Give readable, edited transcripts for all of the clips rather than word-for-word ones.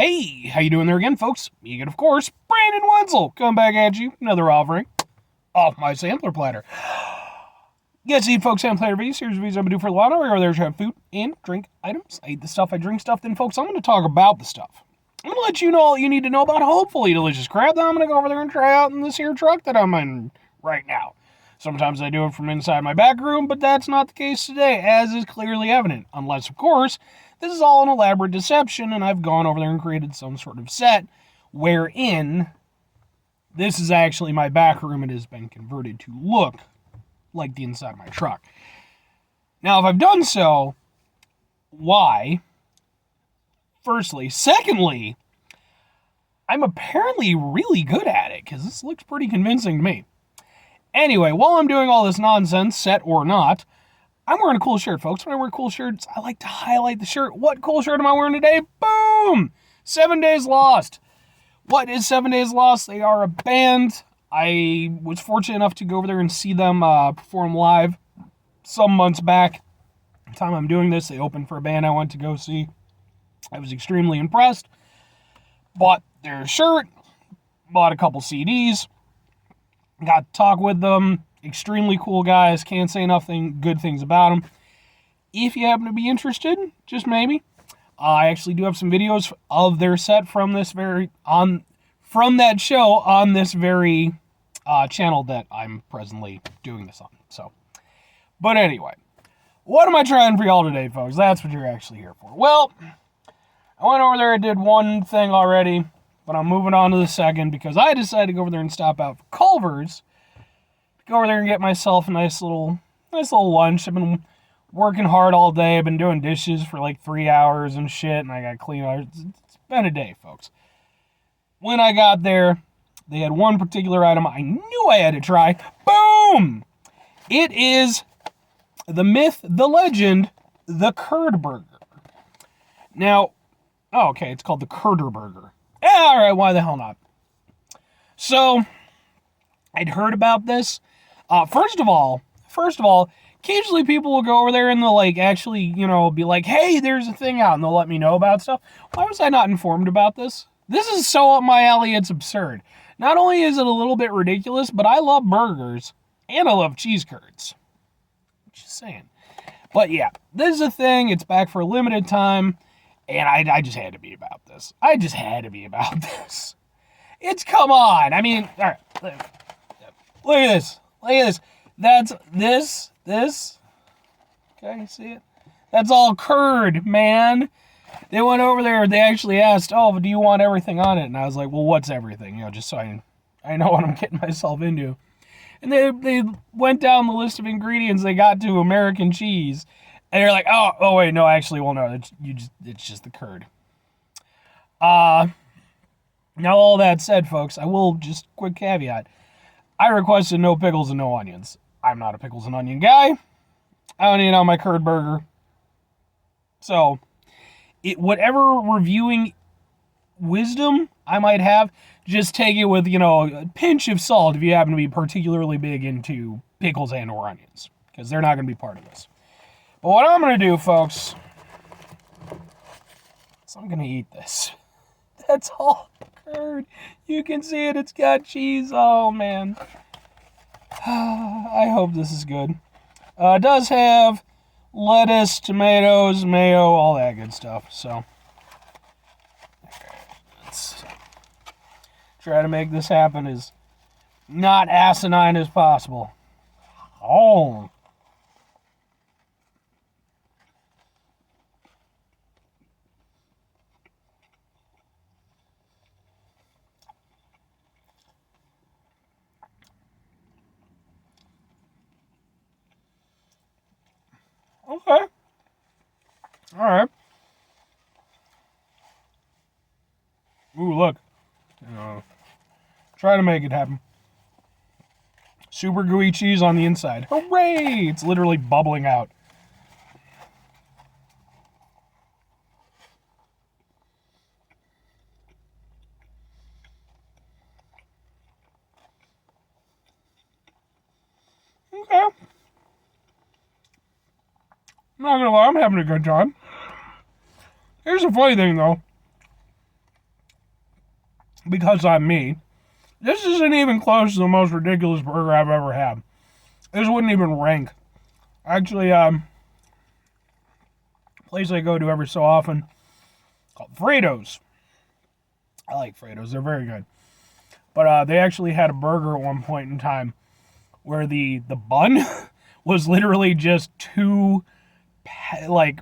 Hey, how you doing there again, folks? Megan, of course, Brandon Wenzel, come back at you, another offering off my sampler platter. Yes, eat folks, sampler platter videos. Here's reviews I'm gonna do for a while. We're there to have food and drink items. I eat the stuff, I drink stuff. Then, folks, I'm gonna talk about the stuff. I'm gonna let you know all you need to know about hopefully delicious crap that I'm gonna go over there and try out in this here truck that I'm in right now. Sometimes I do it from inside my back room, but that's not the case today, as is clearly evident. Unless, of course, this is all an elaborate deception, and I've gone over there and created some sort of set wherein this is actually my back room. It has been converted to look like the inside of my truck. Now, if I've done so, why? Firstly. Secondly, I'm apparently really good at it, because this looks pretty convincing to me. Anyway, while I'm doing all this nonsense, set or not, I'm wearing a cool shirt, folks. When I wear cool shirts, I like to highlight the shirt. What cool shirt am I wearing today? Boom! 7 Days Lost. What is 7 Days Lost? They are a band. I was fortunate enough to go over there and see them perform live some months back. The time I'm doing this, they opened for a band I went to go see. I was extremely impressed. Bought their shirt, bought a couple CDs, got to talk with them. Extremely cool guys. Can't say nothing good things about them. If you happen to be interested, just maybe, I actually do have some videos of their set from that show on this very channel that I'm presently doing this on. So, but anyway, what am I trying for y'all today, folks? That's what you're actually here for. Well, I went over there and did one thing already, but I'm moving on to the second because I decided to go over there and stop out for Culver's. Go over there and get myself a nice little lunch. I've been working hard all day. I've been doing dishes for like 3 hours and shit, and I got to clean up. It's been a day, folks. When I got there, they had one particular item I knew I had to try. Boom! It is the myth, the legend, the Curd burger. Now, okay, it's called the Curder burger. All right, why the hell not? So, I'd heard about this. First of all, occasionally people will go over there and they'll actually, be like, hey, there's a thing out, and they'll let me know about stuff. Why was I not informed about this? This is so up my alley, it's absurd. Not only is it a little bit ridiculous, but I love burgers, and I love cheese curds. Just saying. But yeah, this is a thing, it's back for a limited time, and I just had to be about this. It's, come on, I mean, all right, look at this. That's this. Okay, you see it? That's all curd, man. They went over there, they actually asked, oh, do you want everything on it? And I was like, well, what's everything? Just so I know what I'm getting myself into. And they went down the list of ingredients, they got to American cheese. And they're like, oh wait, no, actually, well, no, it's just the curd. Now all that said, folks, I will just quick caveat. I requested no pickles and no onions. I'm not a pickles and onion guy. I don't eat it on my curd burger. So, whatever reviewing wisdom I might have, just take it with, a pinch of salt if you happen to be particularly big into pickles and or onions. Because they're not going to be part of this. But what I'm going to do, folks, is I'm going to eat this. That's all curd. You can see it. It's got cheese. Oh, man. I hope this is good. It does have lettuce, tomatoes, mayo, all that good stuff. So, let's try to make this happen as not asinine as possible. Oh. Okay. All right. Ooh, look. Try to make it happen. Super gooey cheese on the inside. Hooray! It's literally bubbling out. Okay. I'm not gonna lie, I'm having a good time. Here's the funny thing, though. because I'm me, this isn't even close to the most ridiculous burger I've ever had. This wouldn't even rank. Actually, place I go to every so often called Fredo's. I like Fredo's. They're very good. But they actually had a burger at one point in time where the bun was literally just two, patties?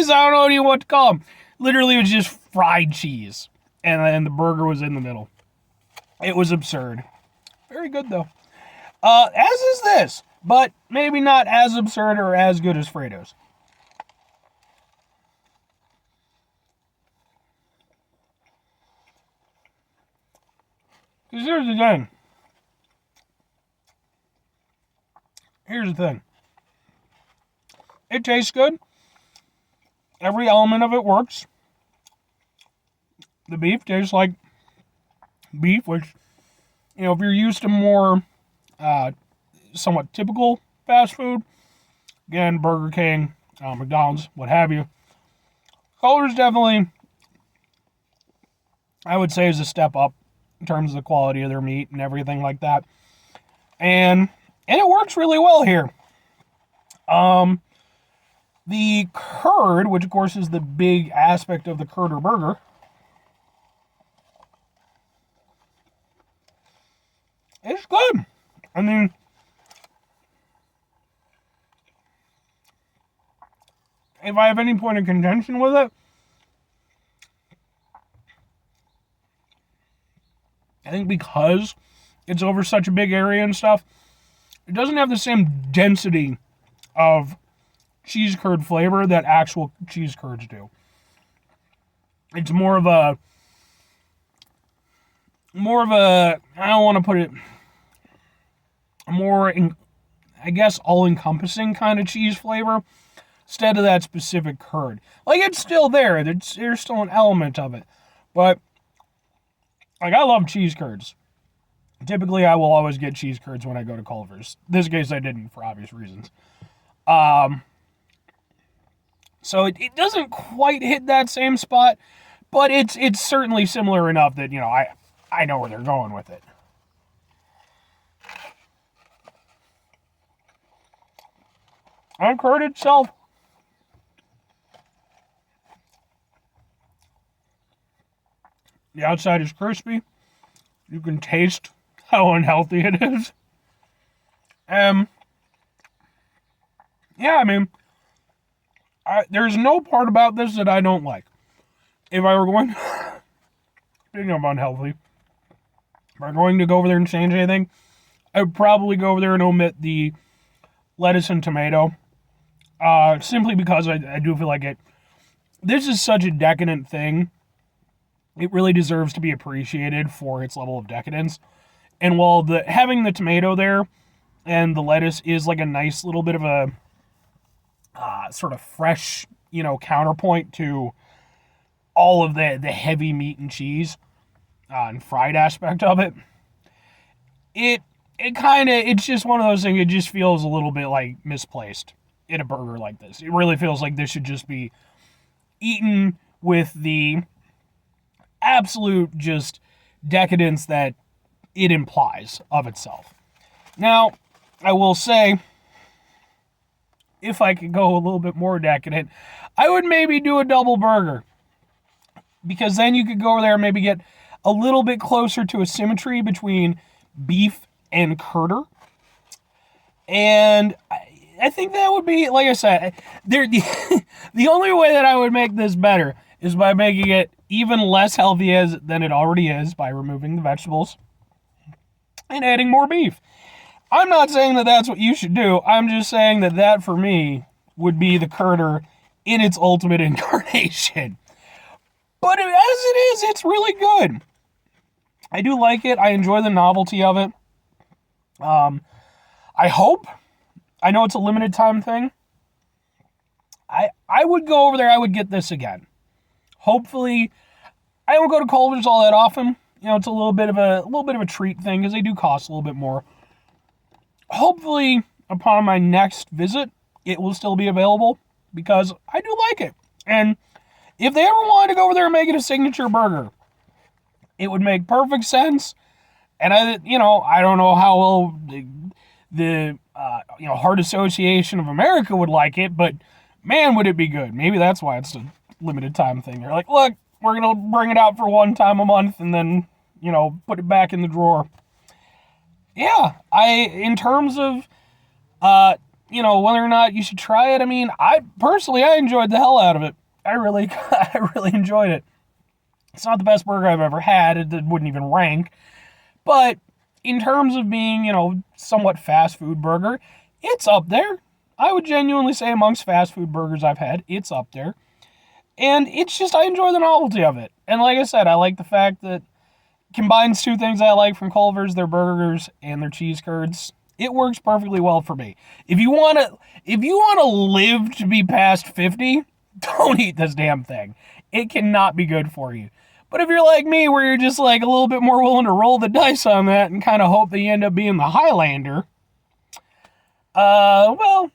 I don't know even what to call them. Literally, it was just fried cheese. And then the burger was in the middle. It was absurd. Very good, though. As is this, but maybe not as absurd or as good as Fredo's. Because here's the thing. It tastes good. Every element of it works. The beef tastes like beef, which, if you're used to more somewhat typical fast food, again, Burger King, McDonald's, what have you, Culver's definitely, I would say, is a step up in terms of the quality of their meat and everything like that. And it works really well here. The curd, which of course is the big aspect of the Curder burger, it's good. I mean, if I have any point of contention with it, I think because it's over such a big area and stuff, it doesn't have the same density of cheese curd flavor that actual cheese curds do. It's more of a, I don't want to put it, I guess, all-encompassing kind of cheese flavor instead of that specific curd. Like, it's still there. There's still an element of it. But, I love cheese curds. Typically, I will always get cheese curds when I go to Culver's. This case, I didn't, for obvious reasons. So it doesn't quite hit that same spot, but it's certainly similar enough that, I know where they're going with it. And curd itself, the outside is crispy. You can taste how unhealthy it is. Yeah, I mean, there's no part about this that I don't like. If I were going, speaking of unhealthy, if I'm going to go over there and change anything, I would probably go over there and omit the lettuce and tomato. Simply because I do feel like this is such a decadent thing. It really deserves to be appreciated for its level of decadence. And while having the tomato there and the lettuce is like a nice little bit of a sort of fresh, counterpoint to all of the heavy meat and cheese and fried aspect of it, it's just one of those things. It just feels a little bit like misplaced in a burger like this. It really feels like this should just be eaten with the absolute just decadence that it implies of itself. Now, I will say, if I could go a little bit more decadent, I would maybe do a double burger. Because then you could go over there and maybe get a little bit closer to a symmetry between beef and Curder. And I think that would be, like I said, the only way that I would make this better is by making it even less healthy than it already is, by removing the vegetables and adding more beef. I'm not saying that that's what you should do. I'm just saying that for me would be the Curder in its ultimate incarnation. But as it is, it's really good. I do like it. I enjoy the novelty of it. I hope. I know it's a limited time thing. I would go over there. I would get this again. Hopefully, I don't go to Culver's all that often. It's a little bit of a treat thing because they do cost a little bit more. Hopefully, upon my next visit, it will still be available because I do like it. And if they ever wanted to go over there and make it a signature burger, It would make perfect sense. And I don't know how well the Heart Association of America would like it, but man, would it be good. Maybe that's why it's a limited time thing. They're like, look, we're going to bring it out for one time a month and then, put it back in the drawer. Yeah, in terms of, whether or not you should try it, I mean, I enjoyed the hell out of it. I really enjoyed it. It's not the best burger I've ever had. It wouldn't even rank. But in terms of being, somewhat fast food burger, it's up there. I would genuinely say amongst fast food burgers I've had, it's up there. And it's just, I enjoy the novelty of it. And like I said, I like the fact that it combines two things I like from Culver's, their burgers and their cheese curds. It works perfectly well for me. If you want to live to be past 50, don't eat this damn thing. It cannot be good for you. But if you're like me, where you're just like a little bit more willing to roll the dice on that and kind of hope that you end up being the Highlander, well.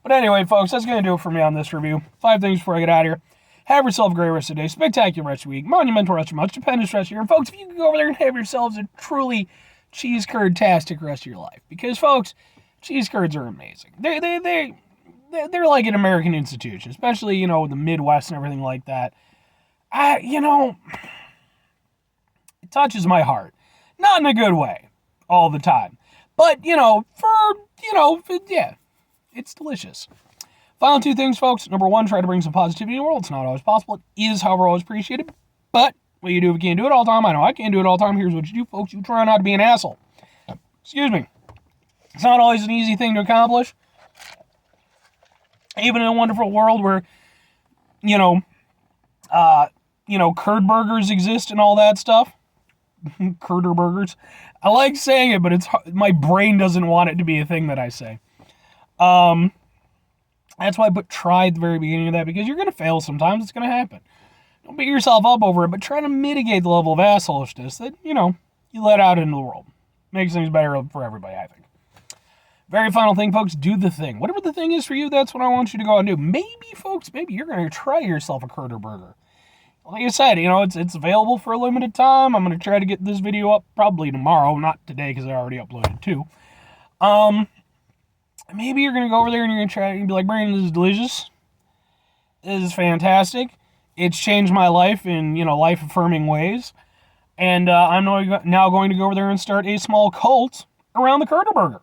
But anyway, folks, that's going to do it for me on this review. 5 things before I get out of here. Have yourself a great rest of the day, spectacular rest of the week, monumental rest of your month, stupendous rest of your year. And folks, if you can go over there and have yourselves a truly cheese curd-tastic rest of your life. Because, folks, cheese curds are amazing. They're like an American institution, especially, the Midwest and everything like that. It touches my heart. Not in a good way all the time. But, it's delicious. Final 2 things, folks. Number 1, try to bring some positivity in the world. It's not always possible. It is, however, always appreciated. But what you do if you can't do it all the time, I know I can't do it all the time. Here's what you do, folks. You try not to be an asshole. Excuse me. It's not always an easy thing to accomplish. Even in a wonderful world where, curd burgers exist and all that stuff. Curder burgers. I like saying it, but my brain doesn't want it to be a thing that I say. That's why I put try at the very beginning of that, because you're going to fail sometimes. It's going to happen. Don't beat yourself up over it, but try to mitigate the level of assholishness that, you let out into the world. Makes things better for everybody, I think. Very final thing, folks, do the thing. Whatever the thing is for you, that's what I want you to go and do. Maybe you're going to try yourself a Curder burger. Like I said, it's available for a limited time. I'm going to try to get this video up probably tomorrow, not today because I already uploaded 2. Maybe you're going to go over there and you're going to try and be like, Brandon, this is delicious. This is fantastic. It's changed my life in, life-affirming ways. And I'm now going to go over there and start a small cult around the Curder burger.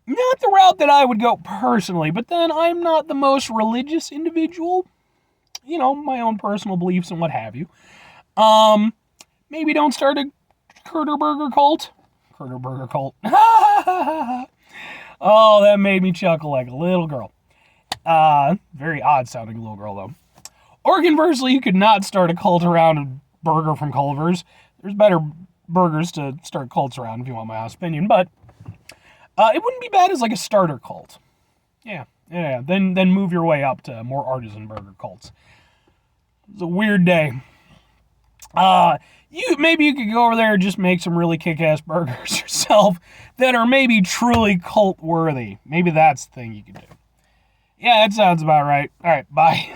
Not the route that I would go personally, but then I'm not the most religious individual. My own personal beliefs and what have you. Maybe don't start a Curder burger cult. Curder burger cult. Oh, that made me chuckle like a little girl. Very odd sounding little girl, though. Or conversely, you could not start a cult around a burger from Culver's. There's better burgers to start cults around, if you want my honest opinion. But it wouldn't be bad as like a starter cult. Yeah. Then move your way up to more artisan burger cults. It's a weird day. Maybe you could go over there and just make some really kick-ass burgers yourself that are maybe truly cult-worthy. Maybe that's the thing you could do. Yeah, that sounds about right. All right, bye.